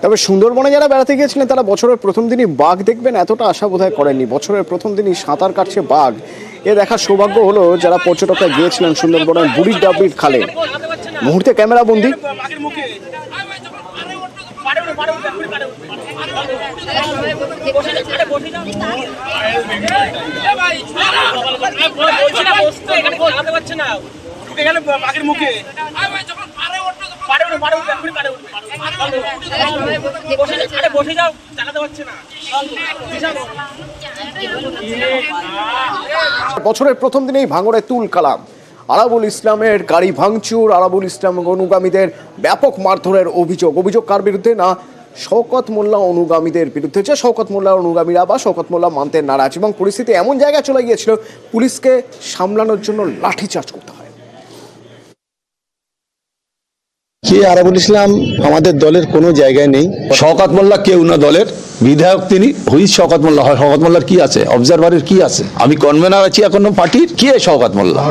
তবে সুন্দরবনে যারা বেড়াতে গিয়েছিলেন তারা বছরের প্রথম দিনই বাঘ দেখবেন এতটা আশা বোধহয় করেননি। বছরের প্রথম দিনই সাঁতার কাটছে বাঘ, এ দেখার সৌভাগ্য হলো যারা পর্যটকরা গিয়েছিলেন সুন্দরবনের বুড়ির ডাবির খালে। মুহূর্তে ক্যামেরা বন্দি। বছরের প্রথম দিনেই ভাঙড়ে তুল কালাম। আরাবুল ইসলামের গাড়ি ভাঙচুর, আরাবুল ইসলাম অনুগামীদের ব্যাপক মারধরের অভিযোগ কার বিরুদ্ধে? না, শওকত মোল্লা অনুগামীদের বিরুদ্ধে। যে শওকত মোল্লা অনুগামীরা বা শওকত মোল্লা মানতে নারাজ এবং পরিস্থিতি এমন জায়গায় চলে গিয়েছিল পুলিশকে সামলানোর জন্য লাঠিচার্জ করতে হয়। কি আরাবুল ইসলাম আমাদের দলের কোনো জায়গায় নেই। শওকত মোল্লা কেউ না দলের বিধায়ক, তিনি হুইজ শওকত মোল্লা হয়। শওকত মোল্লার কি আছে? অবজারভারের কি আছে? আমি কনভেনার আছি এখনো পার্টির। কি শওকত মোল্লা?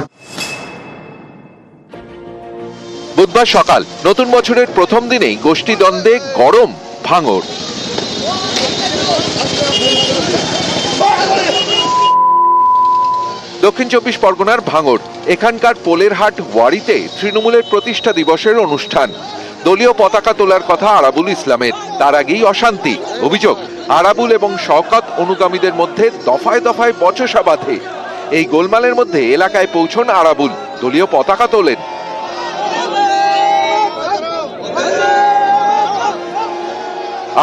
বুধবার সকাল নতুন বছরের প্রথম দিনেই গোষ্ঠী দ্বন্দ্বে গরম ভাঙড়। দক্ষিণ চব্বিশ পরগনার ভাঙড়, এখানকার পোলের হাট ওয়ারিতে তৃণমূলের প্রতিষ্ঠা দিবসের অনুষ্ঠান। দলীয় পতাকা তোলার কথা আরাবুল ইসলামের, তার আগেই অশান্তি। অভিযোগ, আরাবুল এবং শওকত অনুগামীদের মধ্যে দফায় দফায় বচসা বাঁধে। এই গোলমালের মধ্যে এলাকায় পৌঁছন আরাবুল, দলীয় পতাকা তোলেন।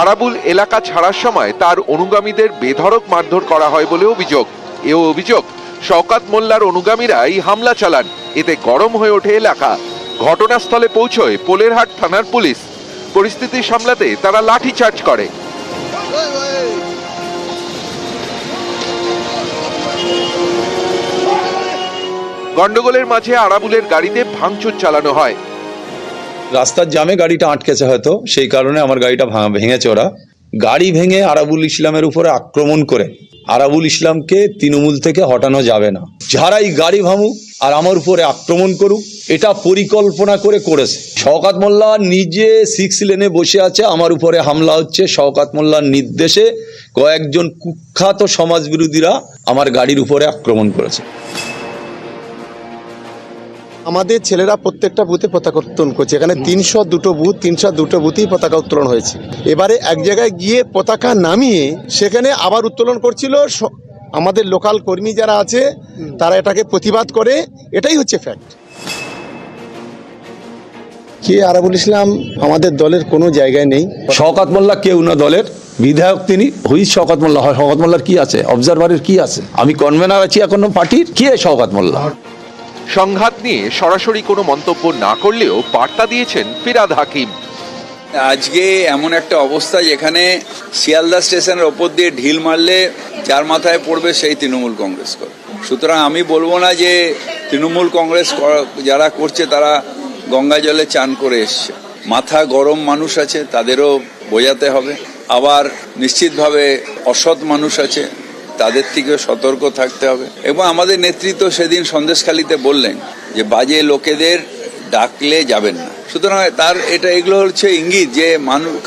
আরাবুল এলাকা ছাড়ার সময় তার অনুগামীদের বেধড়ক মারধর করা হয় বলে অভিযোগ। এও অভিযোগ, শওকত মোল্লার অনুগামীরা এই হামলা চালান। এতে গরম হয়ে ওঠে এলাকা। ঘটনাস্থলে পৌঁছয় পোলেরহাট থানার পুলিশ। পরিস্থিতি সামলাতে তারা লাঠিচার্জ করে। গন্ডগোলের মাঝে আরাবুলের গাড়িতে ভাঙচুর চালানো হয়। রাস্তার জামে গাড়িটা আটকেছে, হয়তো সেই কারণে আমার গাড়িটা ভেঙেছে। ওরা গাড়ি ভেঙে আরাবুল ইসলামের উপরে আক্রমণ করে আরাবুল ইসলামকে তৃণমূল থেকে হটানো যাবে না। যারাই গাড়ি ভাঙুক আর আমার উপরে আক্রমণ করুক, এটা পরিকল্পনা করে করেছে। শওকত মোল্লা নিজে 6 লেনে বসে আছে, আমার উপরে হামলা হচ্ছে। শওকত মোল্লার নির্দেশে কয়েকজন কুখ্যাত সমাজবিরোধীরা আমার গাড়ির উপরে আক্রমণ করেছে। আমাদের ছেলেরা প্রত্যেকটা বুথে পতাকা উত্তোলন করছে। এখানে 302টো বুথ, 302টো বুথেই পতাকা উত্তোলন হয়েছে। এবারে এক জায়গায় গিয়ে পতাকা নামিয়ে সেখানে আবার উত্তোলন করছিল। আমাদের লোকাল কর্মী যারা আছে তারা এটাকে প্রতিবাদ করে, এটাই হচ্ছে ফ্যাক্ট। কি আরাবুল ইসলাম আমাদের দলের কোনো জায়গায় নেই। শওকত মোল্লা কেউ না দলের বিধায়ক, তিনি হুইজ শওকত মোল্লা হয়। শওকত মোল্লার কি আছে? অবজারভারের কি আছে? আমি কনভেনার আছি এখনো পার্টির। কি শওকত মোল্লা? সংঘাত নিয়ে সরাসরি কোনো মন্তব্য না করলেও বার্তা দিয়েছেন ফিরহাদ হাকিম। আজকে এমন একটা অবস্থা যেখানে শিয়ালদা স্টেশনের ওপর দিয়ে ঢিল মারলে যার মাথায় পড়বে সেই তৃণমূল কংগ্রেস করে। সুতরাং আমি বলবো না যে তৃণমূল কংগ্রেস যারা করছে তারা গঙ্গা জলে চান করে এসছে। মাথা গরম মানুষ আছে, তাদেরও বোঝাতে হবে। আবার নিশ্চিতভাবে অসৎ মানুষ আছে, তাদের থেকেও সতর্ক থাকতে হবে। এবং আমাদের নেতৃত্ব সেদিন সন্দেশখালিতে বললেন যে বাজে লোকেদের ডাকলে যাবেন না। সুতরাং এগুলো হচ্ছে ইঙ্গিত যে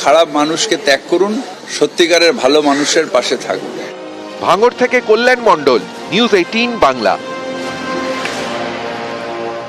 খারাপ মানুষকে ত্যাগ করুন, সত্যিকারের ভালো মানুষের পাশে থাকুন। ভাঙড় থেকে কল্যাণ মণ্ডল, নিউজ 18 বাংলা।